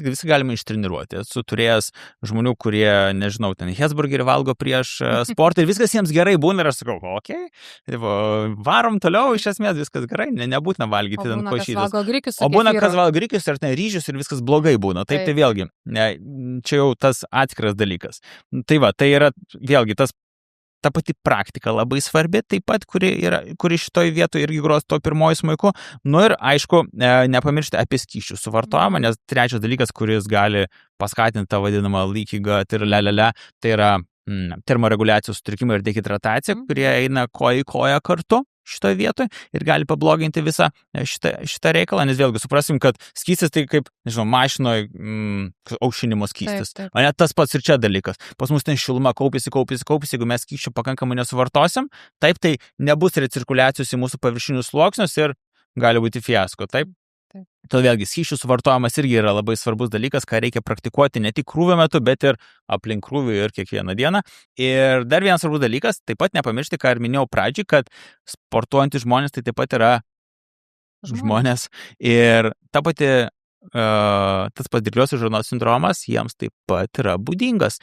viską galima ištreniruoti. Esu turėjęs žmonių, kurie, nežinau, ten Hesburgerį valgo prieš sportą ir viskas jiems gerai būna ir aš sakau, okei, varom toliau, iš esmės viskas gerai, nebūtina valgyti ten košytes. O būna, kas valgo grikius ir ten ryžius ir viskas blogai būna. Taip, tai vėlgi, čia jau tas atskiras dalykas. Tai va, tai yra vėlgi ta pati praktika labai svarbi, taip pat, kuri šitoj vietoje irgi gros to pirmoji smuiku. Nu ir aišku, nepamiršti apie skysčių suvartojimą, nes trečias dalykas, kuris gali paskatinti tą vadinamą leaky gut ir tai yra termoreguliacijos sutrikimai ir dehidratacija, kurie eina koja į koją kartu šitoje vietoje ir gali pabloginti visą šitą reikalą, nes vėlgi suprasim, kad skystis tai kaip, nežinau, mašinoje aušinimo skystis. O net tas pats ir čia dalykas. Pas mus ten šiluma kaupėsi, jeigu mes skysčių pakankamai nesuvartosim, taip tai nebus recirkuliacijos į mūsų paviršinius sluoksnius ir gali būti fiasko, taip? Todėl vėlgi, skysčių suvartojimas irgi yra labai svarbus dalykas, ką reikia praktikuoti ne tik krūvio metu, bet ir aplink krūvį ir kiekvieną dieną. Ir dar vienas svarbus dalykas, taip pat nepamiršti, ką ir minėjau pradžiai, kad sportuojantys žmonės tai taip pat yra žmonės. Ir tas pats dirgliosios žarnos sindromas jiems taip pat yra būdingas.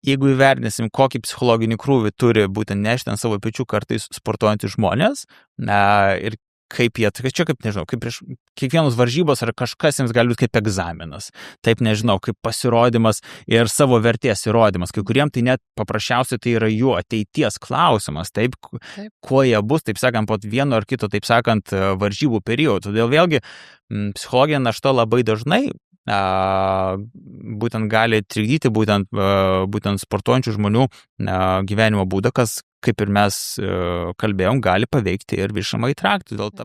Jeigu įvertinsim, kokį psichologinį krūvį turi būtent nešti ant savo pečių kartais sportuojantys žmonės, ir kaip jie, čia kaip, nežinau, kaip prieš kiekvienos varžybos ar kažkas jiems gali būti kaip egzaminas, taip nežinau, kaip pasirodymas ir savo vertės įrodymas, kai kuriem tai net paprasčiausiai tai yra jų ateities klausimas, taip, kuo jie bus, taip sakant, po vieno ar kito, taip sakant, varžybų periodo. Todėl vėlgi psichologinė našta labai dažnai būtent gali trikdyti būtent sportuojančių žmonių gyvenimo būdą, kas, kaip ir mes kalbėjom, gali paveikti ir viršamąjį traktą. Todėl